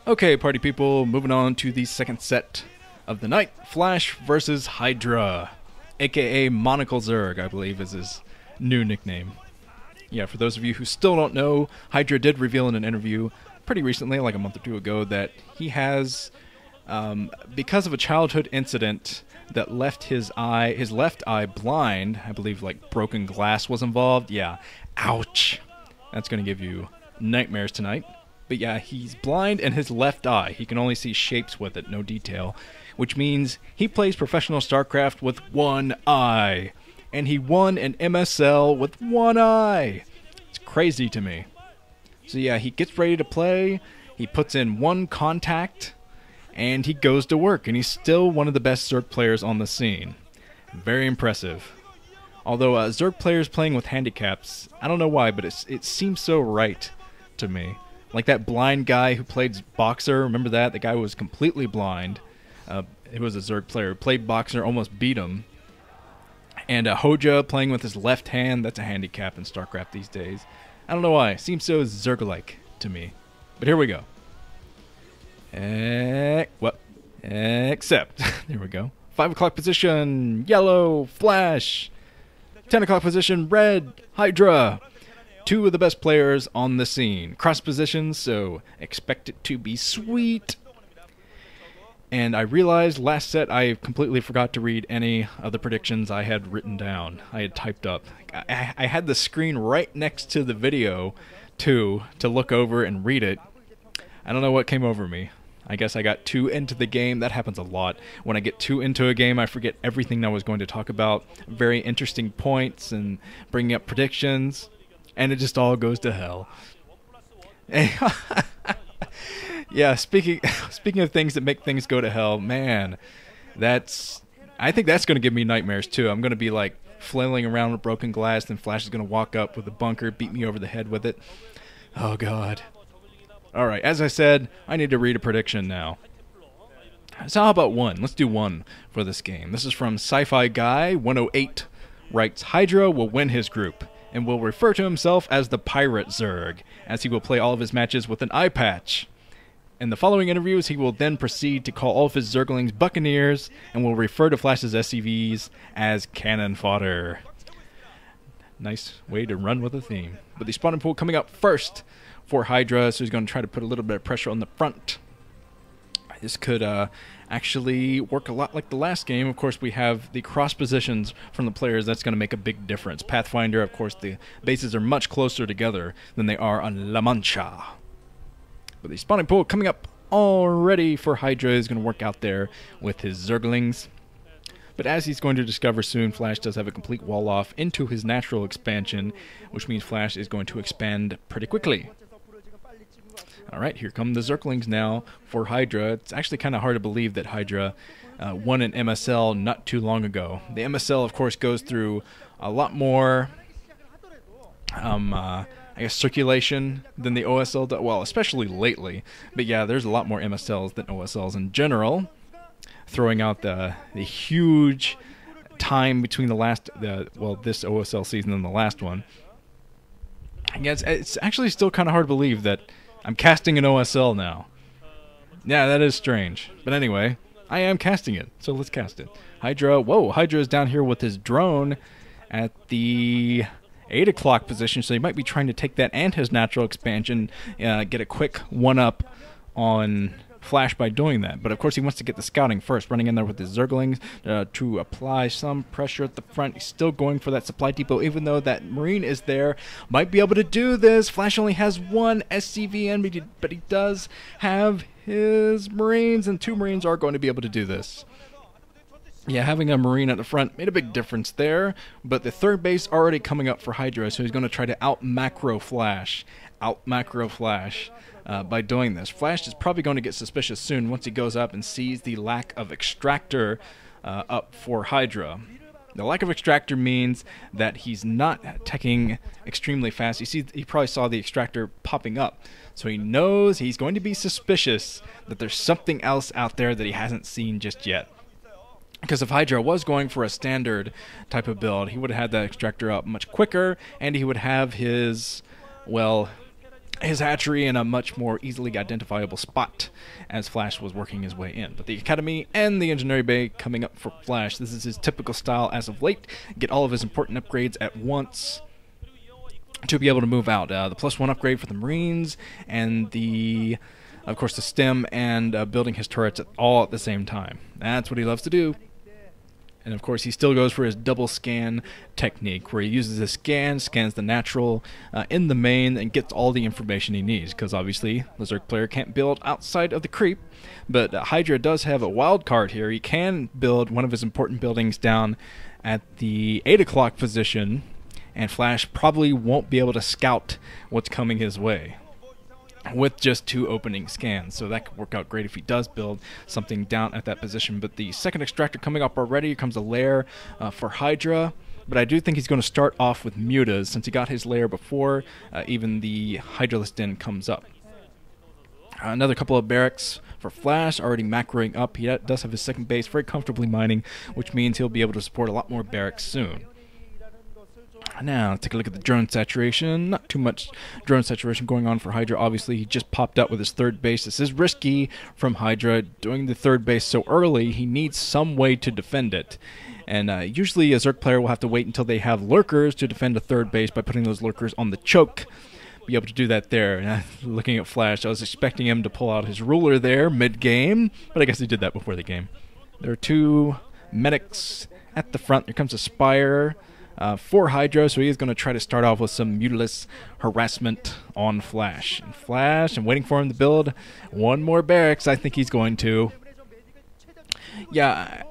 Okay, party people, moving on to the second set of the night. Flash versus Hydra, aka Monocle Zerg, I believe is his new nickname. Yeah, for those of you who still don't know, Hydra did reveal in an interview pretty recently, like a month or two ago, that he has, because of a childhood incident that left his left eye blind, I believe like broken glass was involved. Yeah, ouch. That's going to give you nightmares tonight. But yeah, he's blind in his left eye. He can only see shapes with it, no detail. Which means he plays professional StarCraft with one eye. And he won an MSL with one eye. It's crazy to me. So yeah, he gets ready to play. He puts in one contact. And he goes to work. And he's still one of the best Zerg players on the scene. Very impressive. Although Zerg players playing with handicaps, I don't know why, but it seems so right to me. Like that blind guy who played Boxer, remember that? The guy was completely blind. It was a Zerg player. Played Boxer, almost beat him. And Hoja playing with his left hand, that's a handicap in StarCraft these days. I don't know why. It seems so Zerg-like to me. But here we go. Except, there we go. 5 o'clock position, yellow, Flash. 10 o'clock position, red, Hydra. 2 of the best players on the scene. Cross positions, so expect it to be sweet. And I realized last set I completely forgot to read any of the predictions I had written down. I had typed up. I had the screen right next to the video, too, to look over and read it. I don't know what came over me. I guess I got too into the game. That happens a lot. When I get too into a game, I forget everything I was going to talk about. Very interesting points and bringing up predictions. And it just all goes to hell. Yeah, speaking of things that make things go to hell, man, I think that's going to give me nightmares too. I'm going to be like flailing around with broken glass, then Flash is going to walk up with a bunker, beat me over the head with it. Oh God. Alright, as I said, I need to read a prediction now. So how about one? Let's do one for this game. This is from Sci-Fi Guy 108. Writes, Hydra will win his group and will refer to himself as the Pirate Zerg, as he will play all of his matches with an eye patch. In the following interviews, he will then proceed to call all of his Zerglings Buccaneers, and will refer to Flash's SCVs as cannon fodder. Nice way to run with a theme. But the spawning pool coming up first for Hydra, so he's going to try to put a little bit of pressure on the front. This could actually work a lot like the last game. Of course, we have the cross positions from the players. That's going to make a big difference. Pathfinder, of course, the bases are much closer together than they are on La Mancha. But the spawning pool coming up already for Hydra is going to work out there with his Zerglings. But as he's going to discover soon, Flash does have a complete wall off into his natural expansion, which means Flash is going to expand pretty quickly. Alright, here come the Zerglings now for Hydra. It's actually kind of hard to believe that Hydra won an MSL not too long ago. The MSL, of course, goes through a lot more, I guess, circulation than the OSL does. Well, especially lately. But yeah, there's a lot more MSLs than OSLs in general. Throwing out the huge time between this OSL season and the last one. I guess it's actually still kind of hard to believe that I'm casting an OSL now. Yeah, that is strange. But anyway, I am casting it, so let's cast it. Hydra, whoa, Hydra is down here with his drone at the 8 o'clock position, so he might be trying to take that and his natural expansion, get a quick one-up on Flash by doing that. But of course he wants to get the scouting first, running in there with his Zerglings to apply some pressure at the front. He's still going for that supply depot, even though that Marine is there. Might be able to do this. Flash only has one SCVN, but he does have his Marines, and 2 Marines are going to be able to do this. Yeah, having a Marine at the front made a big difference there, but the third base already coming up for Hydra, so he's going to try to out-macro Flash. By doing this. Flash is probably going to get suspicious soon once he goes up and sees the lack of extractor up for Hydra. The lack of extractor means that he's not teching extremely fast. He probably saw the extractor popping up, so he knows he's going to be suspicious that there's something else out there that he hasn't seen just yet. Because if Hydra was going for a standard type of build, he would have had that extractor up much quicker, and he would have his, well, his hatchery in a much more easily identifiable spot as Flash was working his way in. But the Academy and the Engineering Bay coming up for Flash. This is his typical style as of late. Get all of his important upgrades at once to be able to move out. The +1 upgrade for the Marines and of course, the stem and building his turrets all at the same time. That's what he loves to do. And of course, he still goes for his double scan technique, where he uses his scans the natural in the main, and gets all the information he needs. Because obviously, the Zerg player can't build outside of the creep, but Hydra does have a wild card here. He can build one of his important buildings down at the 8 o'clock position, and Flash probably won't be able to scout what's coming his way with just 2 opening scans, so that could work out great if he does build something down at that position. But the second extractor coming up already. Here comes a lair for Hydra, but I do think he's going to start off with mutas, since he got his lair before even the Hydraless Den comes up. Another couple of barracks for Flash, already macroing up. He does have his second base very comfortably mining, which means he'll be able to support a lot more barracks soon. Now, let's take a look at the drone saturation. Not too much drone saturation going on for Hydra. Obviously, he just popped out with his third base. This is risky from Hydra. Doing the third base so early, he needs some way to defend it. And usually a Zerg player will have to wait until they have lurkers to defend a third base by putting those lurkers on the choke. Be able to do that there. And looking at Flash, I was expecting him to pull out his ruler there mid-game, but I guess he did that before the game. There are 2 medics at the front. Here comes a Spire for Hydra, so he is going to try to start off with some mutilous harassment on Flash. And Flash, I'm waiting for him to build one more barracks. I think he's going to. Yeah,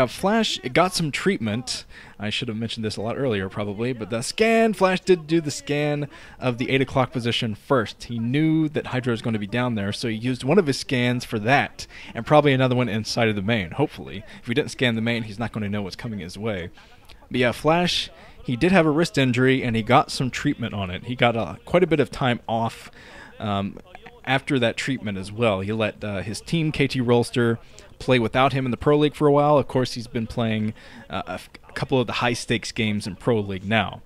Flash got some treatment. I should have mentioned this a lot earlier, probably, but the scan, Flash did do the scan of the 8 o'clock position first. He knew that Hydra was going to be down there, so he used one of his scans for that, and probably another one inside of the main, hopefully. If he didn't scan the main, he's not going to know what's coming his way. But yeah, Flash, he did have a wrist injury, and he got some treatment on it. He got quite a bit of time off after that treatment as well. He let his team, KT Rolster, play without him in the Pro League for a while. Of course, he's been playing a couple of the high-stakes games in Pro League now.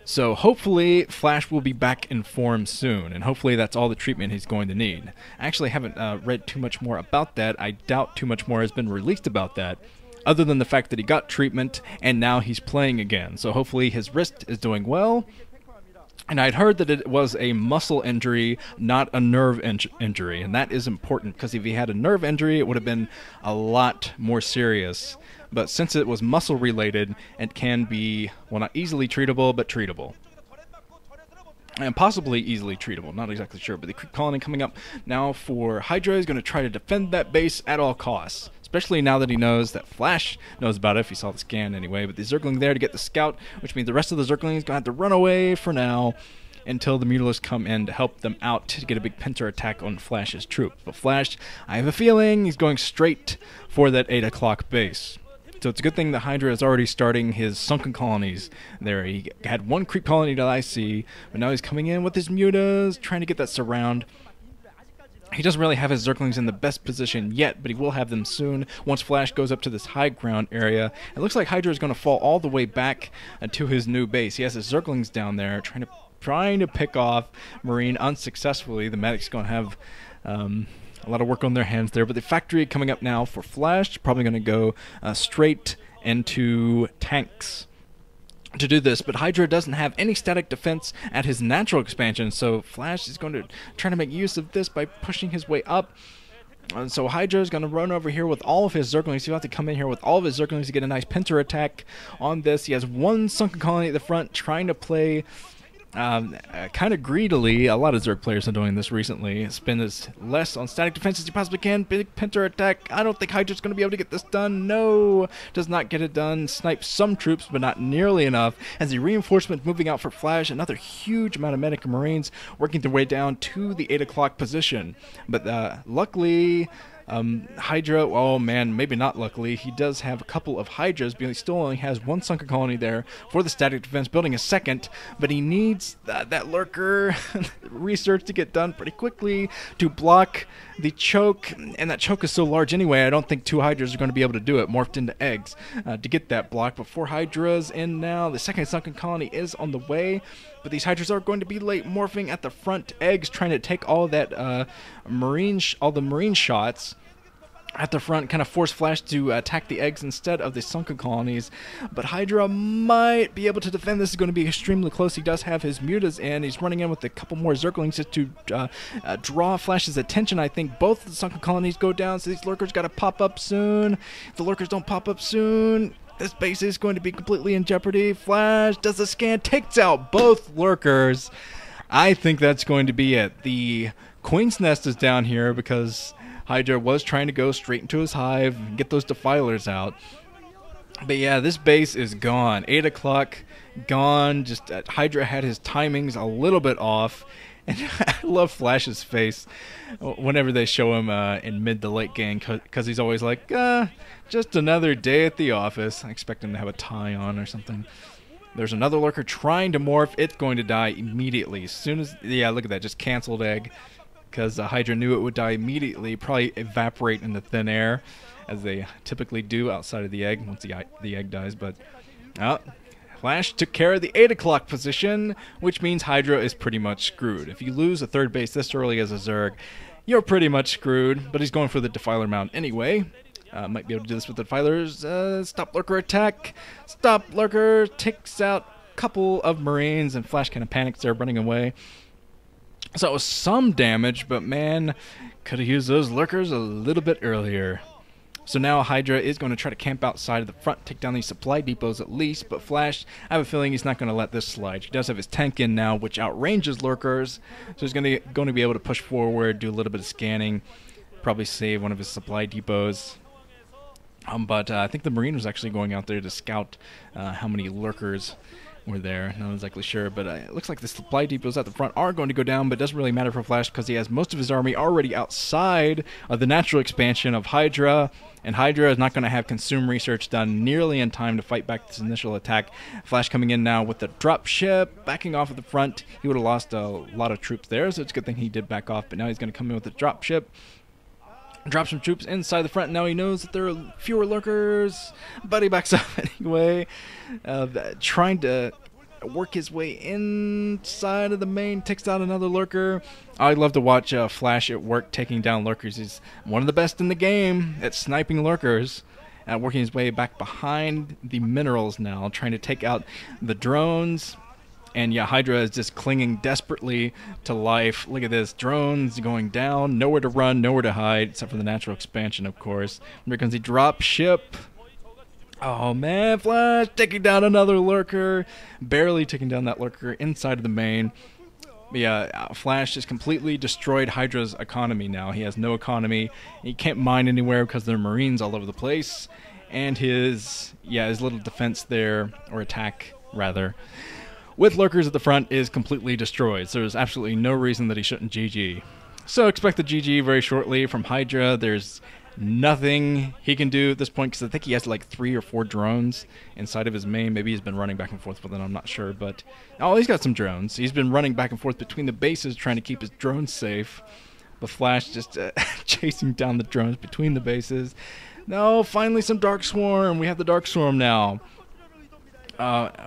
So hopefully Flash will be back in form soon, and hopefully that's all the treatment he's going to need. I actually haven't read too much more about that. I doubt too much more has been released about that, other than the fact that he got treatment and now he's playing again. So hopefully his wrist is doing well. And I'd heard that it was a muscle injury, not a nerve injury. And that is important, because if he had a nerve injury, it would have been a lot more serious. But since it was muscle related, it can be, well, not easily treatable, but treatable. And possibly easily treatable, not exactly sure. But the creep colony coming up now for Hydra is going to try to defend that base at all costs. Especially now that he knows that Flash knows about it, if he saw the scan anyway. But the Zergling there to get the scout, which means the rest of the Zerglings going to have to run away for now until the Mutalisks come in to help them out to get a big pincer attack on Flash's troops. But Flash, I have a feeling he's going straight for that 8 o'clock base. So it's a good thing that Hydra is already starting his sunken colonies there. He had one creep colony that I see, but now he's coming in with his mutas, trying to get that surround. He doesn't really have his Zerglings in the best position yet, but he will have them soon once Flash goes up to this high ground area. It looks like Hydra is going to fall all the way back to his new base. He has his Zerglings down there trying to pick off Marine unsuccessfully. The medic's going to have a lot of work on their hands there, but the factory coming up now for Flash, probably going to go straight into tanks to do this. But Hydra doesn't have any static defense at his natural expansion, so Flash is going to try to make use of this by pushing his way up. And so Hydra is going to run over here with all of his Zerglings. He'll have to come in here with all of his Zerglings to get a nice pincer attack on this. He has one sunken colony at the front, trying to play kind of greedily. A lot of Zerg players are doing this recently. Spend as less on static defense as you possibly can. Big pincer attack. I don't think Hydra's going to be able to get this done. No, does not get it done. Snipes some troops, but not nearly enough. As the reinforcement moving out for Flash, another huge amount of medic and Marines working their way down to the 8 o'clock position. But luckily, Hydra, oh man, maybe not luckily, he does have a couple of Hydras, but he still only has one sunken colony there for the static defense, building a second, but he needs that lurker research to get done pretty quickly to block the choke, and that choke is so large anyway, I don't think 2 Hydras are going to be able to do it, morphed into eggs, to get that block. But 4 Hydras in now, the second sunken colony is on the way. But these Hydras are going to be late morphing at the front eggs, trying to take all that all the marine shots at the front, kind of force Flash to attack the eggs instead of the sunken colonies. But Hydra might be able to defend. This is going to be extremely close. He does have his mutas in. He's running in with a couple more Zerglings just to draw Flash's attention. I think both of the sunken colonies go down, so these lurkers got to pop up soon. If the lurkers don't pop up soon, this base is going to be completely in jeopardy. Flash does a scan, takes out both lurkers. I think that's going to be it. The Queen's Nest is down here because Hydra was trying to go straight into his hive and get those defilers out. But yeah, this base is gone. 8 o'clock, gone. Just Hydra had his timings a little bit off. And I love Flash's face whenever they show him in mid to late game, because he's always like, just another day at the office. I expect him to have a tie on or something. There's another lurker trying to morph. It's going to die immediately. As soon as, yeah, look at that, just canceled egg. Because Hydra knew it would die immediately, probably evaporate into thin air, as they typically do outside of the egg once the egg dies. But Flash took care of the 8 o'clock position, which means Hydra is pretty much screwed. If you lose a third base this early as a Zerg, you're pretty much screwed. But he's going for the Defiler Mount anyway. Might be able to do this with the Defilers. Stop Lurker attack. Stop Lurker takes out a couple of Marines, and Flash kind of panics there, running away. So it was some damage, but man, could have used those lurkers a little bit earlier. So now Hydra is going to try to camp outside of the front, take down these supply depots at least, but Flash, I have a feeling he's not going to let this slide. He does have his tank in now, which outranges lurkers, so he's going to be able to push forward, do a little bit of scanning, probably save one of his supply depots. But I think the Marine was actually going out there to scout how many lurkers were there. Not exactly sure, but it looks like the supply depots at the front are going to go down, but it doesn't really matter for Flash because he has most of his army already outside of the natural expansion of Hydra, and Hydra is not going to have consume research done nearly in time to fight back this initial attack. Flash coming in now with the drop ship, backing off at the front. He would have lost a lot of troops there, so it's a good thing he did back off, but now he's going to come in with the drop ship. Drop some troops inside the front. Now he knows that there are fewer lurkers, but he backs up anyway, trying to work his way inside of the main, takes out another lurker. I love to watch Flash at work taking down lurkers. He's one of the best in the game at sniping lurkers, working his way back behind the minerals now, trying to take out the drones. And yeah, Hydra is just clinging desperately to life. Look at this. Drones going down. Nowhere to run, nowhere to hide, except for the natural expansion, of course. Here comes the drop ship. Oh, man. Flash taking down another lurker. Barely taking down that lurker inside of the main. But yeah, Flash just completely destroyed Hydra's economy now. He has no economy. He can't mine anywhere because there are Marines all over the place. And his little defense there, or attack, rather, with lurkers at the front is completely destroyed, so there's absolutely no reason that he shouldn't GG. So expect the GG very shortly from Hydra. There's nothing he can do at this point, because I think he has like 3 or 4 drones inside of his main. Maybe he's been running back and forth with them, I'm not sure, but oh, he's got some drones. He's been running back and forth between the bases trying to keep his drones safe, but Flash just chasing down the drones between the bases. No, finally some Dark Swarm. We have the Dark Swarm now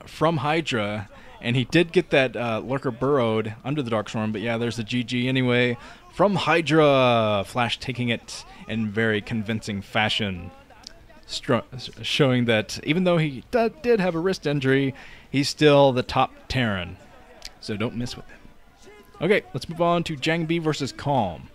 from Hydra. And he did get that lurker burrowed under the Dark Swarm, but yeah, there's the GG anyway. From Hydra, Flash taking it in very convincing fashion, showing that even though he did have a wrist injury, he's still the top Terran. So don't mess with him. Okay, let's move on to Jang B versus Calm.